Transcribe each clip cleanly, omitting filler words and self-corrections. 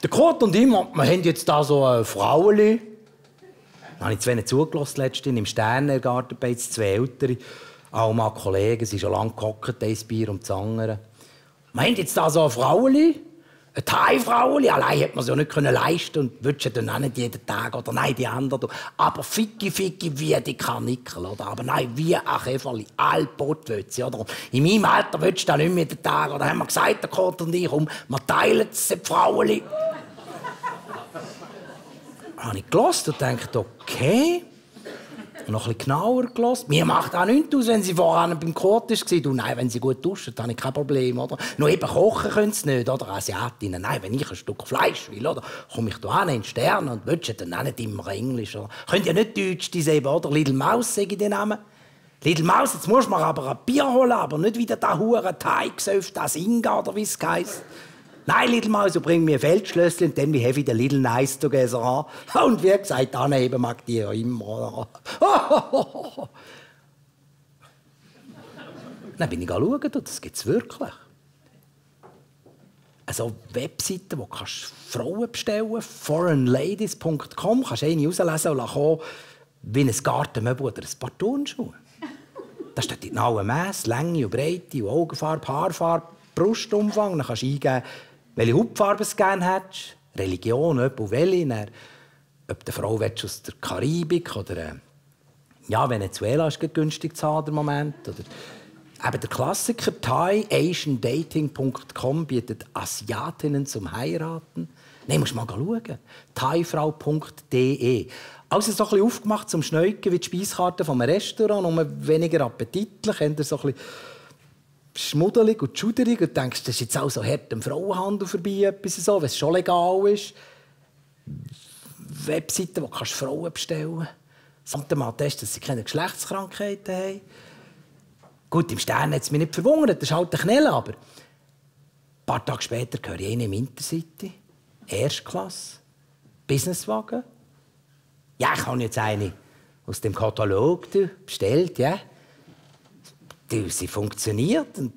Der Kurt und ich, wir haben jetzt da so ein Frauenli. Da habe ich zu wenig zugelassen letztens im Sternengarten bei 2 Ältere. Auch mal Kollegen, sie sind schon lange gehockt, ein Bier und das andere. Wir haben jetzt da so ein Frauenli. Ein Thai-Frauenli. Allein hätte man es ja nicht leisten und würdest dann auch nicht jeden Tag. Oder nein, die anderen. Aber Ficki wie die Karnickel. Oder? Aber nein, wie ein Käferli. Allpott will sie. Oder? In meinem Alter willst du da nicht mehr jeden Tag. Oder haben wir gesagt, der Kurt und ich, wir teilen es, die Frauenli. Da habe ich gehört und gedacht, okay. Und noch ein bisschen genauer gehört. Mir macht auch nichts aus, wenn sie vorhin beim Kurt war. Du, nein, wenn sie gut duschen, dann habe ich kein Problem. Oder? Nur eben kochen können sie nicht, oder? Asiatinnen. Nein, wenn ich ein Stück Fleisch will, oder? Komme ich da hin in den Stern und willst dann auch nicht immer Englisch. Oder? Können ja nicht Deutsch, die eben, oder? Little Maus, sage ich den Namen. Little Maus, jetzt musst du mir aber ein Bier holen, aber nicht wieder da hure Thai-Gesöff, das Inga, oder wie es heisst. Nein, Little Maus, du bring mir ein Feldschlösschen und dann wie heavy der Little Nice Together an. Und wie gesagt, daneben mag die ja immer. Dann bin ich schauen, das gibt es wirklich. Also Webseiten, wo du Frauen bestellen kannst, foreignladies.com, kannst du eine rauslesen und kommen, wie ein Gartenmöbel oder ein paar Turnschuhe. Da steht die genaue Messe, Länge und Breite, und Augenfarbe, Haarfarbe, Brustumfang. Dann kannst du eingeben, welche Hautfarbe du gerne hättest, Religion, ob welche, dann, ob du eine Frau aus der Karibik oder ja, Venezuela ist günstig zu haben im Moment. Oder eben der Klassiker thaiasiandating.com bietet Asiatinnen zum Heiraten. Nein, musst du mal schauen. thaifrau.de. Also so ein bisschen aufgemacht zum Schneuken wie die Speiskarte vom Restaurant, nur weniger appetitlich, so ein bisschen schmuddelig und schuderig und denkst, das ist jetzt auch so hart am Frauenhandel vorbei, etwas so, wenn es schon legal ist. Webseiten, wo du Frauen bestellen kannst. Samt dem Attest, dass sie keine Geschlechtskrankheiten haben. Gut, im Stern hat es mich nicht verwundert, das ist halt ein Knell, aber ein paar Tage später höre ich einen im Intercity, Erstklasse, Businesswagen. Ja, ich habe jetzt eine aus dem Katalog bestellt, ja. Sie funktioniert und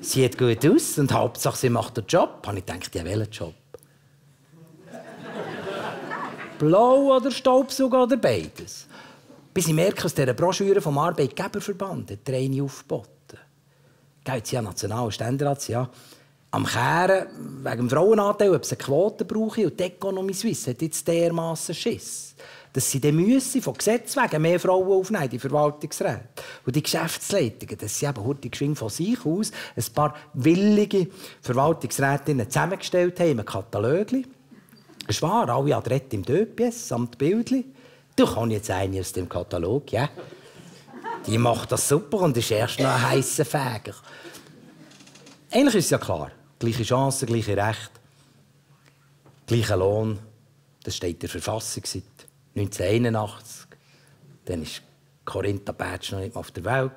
sieht gut aus und Hauptsache sie macht den Job. Da habe ich gedacht, ja, welchen Job? Blau oder Staubsauger oder beides? Bis ich merke, aus dieser Broschüre vom Arbeitgeberverband hat der eine aufgeboten. Jetzt ja national Ständerat, ja. Am Kehren, wegen dem Frauenanteil, ob sie eine Quote brauche. Und die Economy Suisse hat jetzt dermassen Schiss, dass sie dann von Gesetz wegen mehr Frauen aufnehmen in die Verwaltungsräte. Und die Geschäftsleitungen, dass sie eben heute geschwind von sich aus ein paar willige Verwaltungsrätinnen zusammengestellt haben, ein Katalogli. Es war alle Adrette im Döpies, samt Bildli. Du kannst jetzt eine aus dem Katalog, ja? Die macht das super und ist erst noch ein heisser Fäger. Eigentlich ist es ja klar. Gleiche Chancen, gleiche Rechte, gleicher Lohn. Das steht in der Verfassung seit 1981. Dann war Corinna Pätsch noch nicht mal auf der Welt.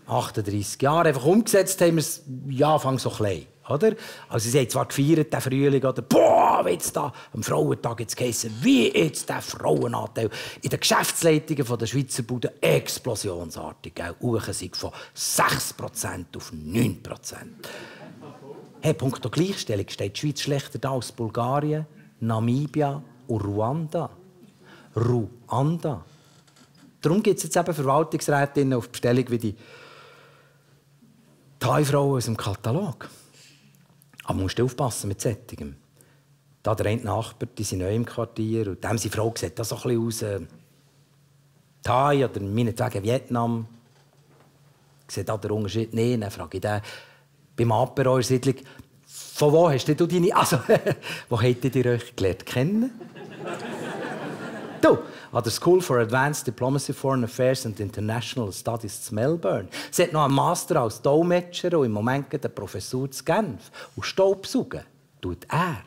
38 Jahre. Einfach umgesetzt haben wir es ja, Anfang so klein. Oder? Also sie haben zwar gefeiert, den Frühling, oder «Boah, wie jetzt da am Frauentag jetzt geheissen, wie jetzt der Frauenanteil in den Geschäftsleitungen der Schweizer Bude explosionsartig, hochgestiegen von 6% auf 9%. Hey, punkto Gleichstellung steht die Schweiz schlechter da als Bulgarien, Namibia und Ruanda. Ruanda. Darum gibt es jetzt eben Verwaltungsrätinnen auf Bestellung wie die Thai-Frauen aus dem Katalog. Aber man muss aufpassen mit Sättigem. Da der eine Nachbar, die sind neu im Quartier, und dem seine Frau sieht das so ein bisschen aus Thai oder meinetwegen Vietnam. Sieht da der Unterschied nicht? Dann frage ich den beim Apero in der Siedlung, von wo hast du deine... Also, wo habt ihr euch gelernt kennen? Du, an der School for Advanced Diplomacy, Foreign Affairs and International Studies in Melbourne. Sie hat noch einen Master als Dolmetscher und im Moment eine Professur in Genf. Und Staubsaugen tut er.